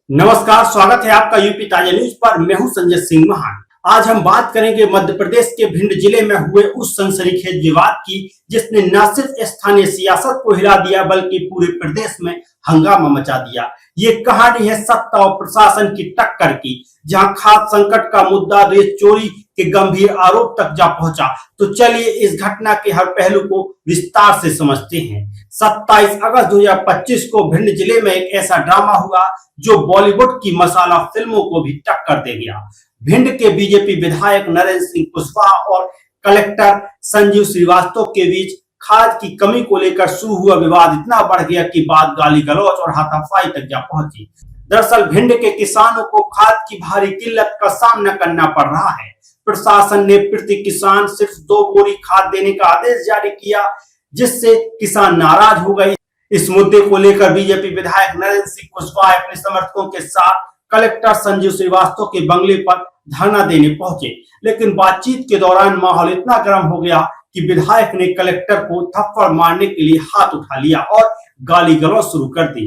नमस्कार, स्वागत है आपका यूपी ताजा न्यूज पर। मैं हूं संजय सिंह महान। आज हम बात करेंगे मध्य प्रदेश के भिंड जिले में हुए उस सनसनीखेज विवाद की जिसने न सिर्फ स्थानीय सियासत को हिला दिया बल्कि पूरे प्रदेश में हंगामा मचा दिया। ये कहानी है सत्ता और प्रशासन की टक्कर की, जहां खाद्य संकट का मुद्दा रेत चोरी के गंभीर आरोप तक जा पहुंचा। तो चलिए इस घटना के हर पहलू को विस्तार से समझते हैं। 27 अगस्त 2025 को भिंड जिले में एक ऐसा ड्रामा हुआ जो बॉलीवुड की मसाला फिल्मों को भी टक्कर दे गया। भिंड के बीजेपी विधायक नरेंद्र सिंह कुशवाहा और कलेक्टर संजीव श्रीवास्तव के बीच खाद की कमी को लेकर शुरू हुआ विवाद इतना बढ़ गया कि बात गाली गलौज और हाथापाई तक जा पहुंची। दरअसल भिंड के किसानों को खाद की भारी किल्लत का सामना करना पड़ रहा है। प्रशासन ने प्रति किसान सिर्फ 2 बोरी खाद देने का आदेश जारी किया, जिससे किसान नाराज हो गए। इस मुद्दे को लेकर बीजेपी विधायक नरेंद्र सिंह कुशवाहा अपने समर्थकों के साथ कलेक्टर संजीव श्रीवास्तव के बंगले पर धरना देने पहुंचे, लेकिन बातचीत के दौरान माहौल इतना गर्म हो गया कि विधायक ने कलेक्टर को थप्पड़ मारने के लिए हाथ उठा लिया और गाली गलौज शुरू कर दी।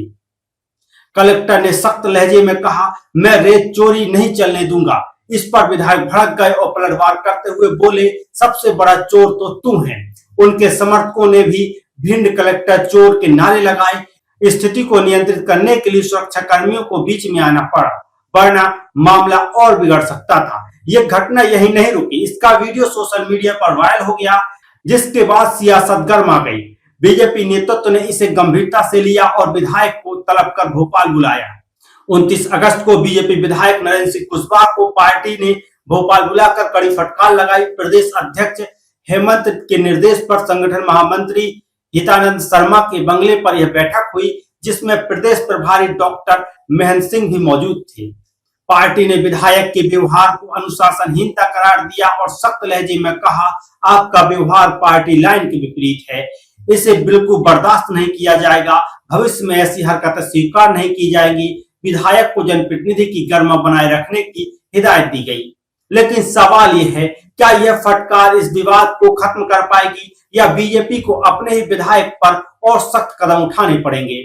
कलेक्टर ने सख्त लहजे में कहा, मैं रेत चोरी नहीं चलने दूंगा। इस पर विधायक भड़क गए और पलटवार करते हुए बोले, सबसे बड़ा चोर तो तुम है। उनके समर्थकों ने भी भिंड कलेक्टर चोर के नारे लगाए। स्थिति को नियंत्रित करने के लिए सुरक्षा कर्मियों को बीच में आना पड़ा, वरना मामला और बिगड़ सकता था। यह घटना यही नहीं रुकी, इसका वीडियो सोशल मीडिया पर वायरल हो गया, जिसके बाद सियासत गर्मा गई। बीजेपी नेतृत्व ने इसे गंभीरता से लिया और विधायक को तलब कर भोपाल बुलाया। 29 अगस्त को बीजेपी विधायक नरेंद्र सिंह कुशवाहा को पार्टी ने भोपाल बुलाकर कड़ी फटकार लगाई। प्रदेश अध्यक्ष हेमंत के निर्देश पर संगठन महामंत्री हितानंद शर्मा के बंगले पर यह बैठक हुई, जिसमें प्रदेश प्रभारी डॉक्टर महन सिंह भी मौजूद थे। पार्टी ने विधायक के व्यवहार को अनुशासनहीनता करार दिया और सख्त लहजे में कहा, आपका व्यवहार पार्टी लाइन के विपरीत है, इसे बिल्कुल बर्दाश्त नहीं किया जाएगा। भविष्य में ऐसी हरकतें स्वीकार नहीं की जाएगी। विधायक को जनप्रतिनिधि की गरिमा बनाए रखने की हिदायत दी गई। लेकिन सवाल यह है, क्या यह फटकार इस विवाद को खत्म कर पाएगी या बीजेपी को अपने ही विधायक पर और सख्त कदम उठाने पड़ेंगे?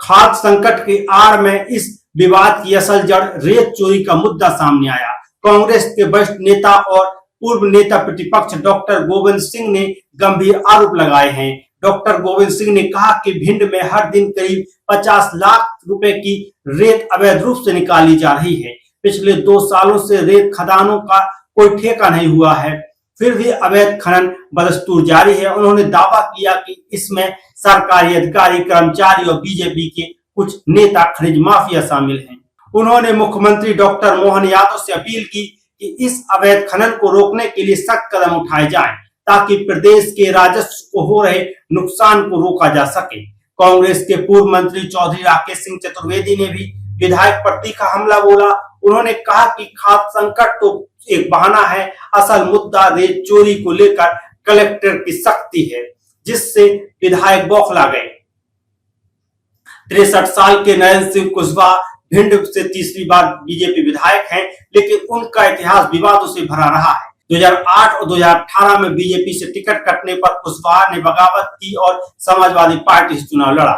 खाद्य संकट की आड़ में इस विवाद की असल जड़ रेत चोरी का मुद्दा सामने आया। कांग्रेस के वरिष्ठ नेता और पूर्व नेता प्रतिपक्ष डॉक्टर गोविंद सिंह ने गंभीर आरोप लगाए हैं। डॉक्टर गोविंद सिंह ने कहा कि भिंड में हर दिन करीब 50 लाख रुपए की रेत अवैध रूप से निकाली जा रही है। पिछले 2 सालों से रेत खदानों का कोई ठेका नहीं हुआ है, फिर भी अवैध खनन बदस्तूर जारी है। उन्होंने दावा किया कि इसमें सरकारी अधिकारी, कर्मचारी और बीजेपी के कुछ नेता खनिज माफिया शामिल हैं। उन्होंने मुख्यमंत्री डॉक्टर मोहन यादव से अपील की कि इस अवैध खनन को रोकने के लिए सख्त कदम उठाए जाएं, ताकि प्रदेश के राजस्व को हो रहे नुकसान को रोका जा सके। कांग्रेस के पूर्व मंत्री चौधरी राकेश सिंह चतुर्वेदी ने भी विधायक पर तीखा हमला बोला। उन्होंने कहा कि खाद्य संकट तो एक बहाना है, असल मुद्दा रेत चोरी को लेकर कलेक्टर की सख्ती है, जिससे विधायक बौखला गए। 63 साल के नरेंद्र सिंह कुशवाहा भिंड से तीसरी बार बीजेपी विधायक हैं, लेकिन उनका इतिहास विवादों से भरा रहा है। 2008 और 2018 में बीजेपी से टिकट कटने पर कुशवाहा ने बगावत की और समाजवादी पार्टी से चुनाव लड़ा।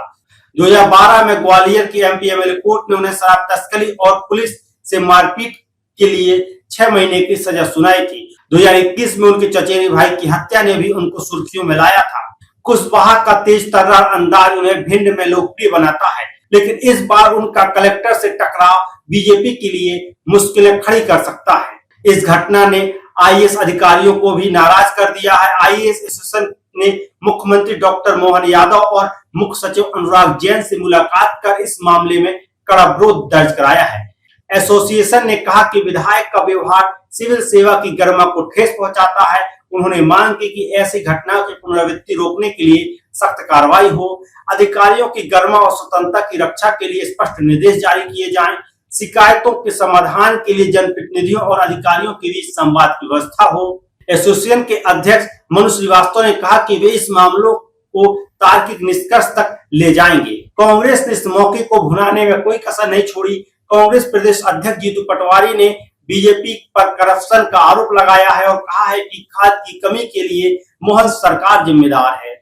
2012 में ग्वालियर की एमपी एमएलए कोर्ट ने उन्हें शराब तस्करी और पुलिस से मारपीट के लिए 6 महीने की सजा सुनाई थी। 2021 में उनके चचेरे भाई की हत्या ने भी उनको सुर्खियों में लाया था। कुशवाहा का तेज तर्रार अंदाज उन्हें भिंड में लोकप्रिय बनाता है, लेकिन इस बार उनका कलेक्टर से टकराव बीजेपी के लिए मुश्किलें खड़ी कर सकता है। इस घटना ने आईएएस अधिकारियों को भी नाराज कर दिया है। आईएएस एसोसिएशन ने मुख्यमंत्री डॉक्टर मोहन यादव और मुख्य सचिव अनुराग जैन से मुलाकात कर इस मामले में कड़ा विरोध दर्ज कराया है। एसोसिएशन ने कहा कि विधायक का व्यवहार सिविल सेवा की गरिमा को ठेस पहुंचाता है। उन्होंने मांग की कि ऐसी घटनाओं की पुनरावृत्ति रोकने के लिए सख्त कार्रवाई हो। अधिकारियों की गरिमा और स्वतंत्रता की रक्षा के लिए स्पष्ट निर्देश जारी किए जाएं। शिकायतों के समाधान के लिए जनप्रतिनिधियों और अधिकारियों के बीच संवाद की व्यवस्था हो। एसोसिएशन के अध्यक्ष मनु श्रीवास्तव ने कहा कि वे इस मामलों को तार्किक निष्कर्ष तक ले जाएंगे। कांग्रेस ने इस मौके को भुनाने में कोई कसर नहीं छोड़ी। कांग्रेस प्रदेश अध्यक्ष जीतू पटवारी ने बीजेपी पर करप्शन का आरोप लगाया है और कहा है कि खाद की कमी के लिए मोहन सरकार जिम्मेदार है।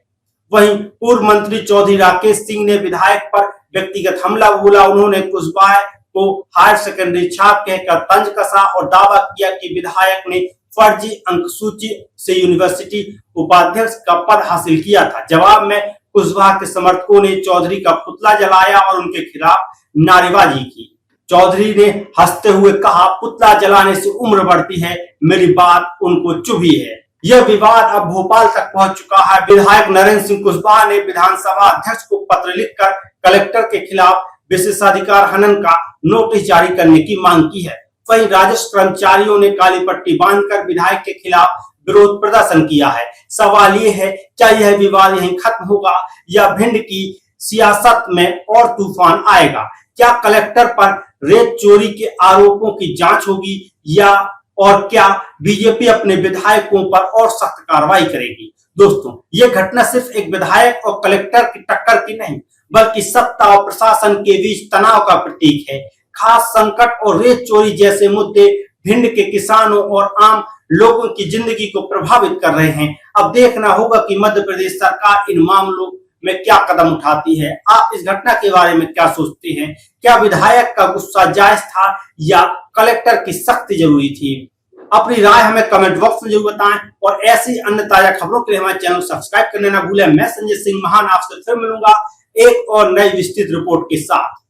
वहीं पूर्व मंत्री चौधरी राकेश सिंह ने विधायक पर व्यक्तिगत हमला बोला। उन्होंने कुशवाहा को हायर सेकेंडरी छात्र कहकर तंज कसा और दावा किया कि विधायक ने फर्जी अंक सूची से यूनिवर्सिटी उपाध्यक्ष का पद हासिल किया था। जवाब में कुशवाहा के समर्थकों ने चौधरी का पुतला जलाया और उनके खिलाफ नारेबाजी की। चौधरी ने हंसते हुए कहा, पुतला जलाने से उम्र बढ़ती है, मेरी बात उनको चुभी है। यह विवाद अब भोपाल तक पहुंच चुका है। विधायक नरेंद्र सिंह कुशवाहा ने विधानसभा अध्यक्ष को पत्र लिखकर कलेक्टर के खिलाफ विशेषाधिकार हनन का नोटिस जारी करने की मांग की है। वहीं राजस्व कर्मचारियों ने काली पट्टी बांधकर विधायक के खिलाफ विरोध प्रदर्शन किया है। सवाल ये है, क्या यह विवाद यहीं खत्म होगा या भिंड की सियासत में और तूफान आएगा? क्या कलेक्टर पर रेत चोरी के आरोपों की जांच होगी और क्या बीजेपी अपने विधायकों पर और सख्त कार्रवाई करेगी? दोस्तों, ये घटना सिर्फ एक विधायक और कलेक्टर की टक्कर की नहीं, बल्कि सत्ता और प्रशासन के बीच तनाव का प्रतीक है। खास संकट और रेत चोरी जैसे मुद्दे भिंड के किसानों और आम लोगों की जिंदगी को प्रभावित कर रहे हैं। अब देखना होगा कि मध्य प्रदेश सरकार इन मामलों में क्या कदम उठाती है। आप इस घटना के बारे में क्या सोचते हैं? क्या विधायक का गुस्सा जायज था या कलेक्टर की सख्ती जरूरी थी? अपनी राय हमें कमेंट बॉक्स में जरूर बताएं और ऐसी अन्य ताजा खबरों के लिए हमारे चैनल को सब्सक्राइब करना ना भूलें। मैं संजय सिंह महान आपसे फिर मिलूंगा एक और नई विस्तृत रिपोर्ट के साथ।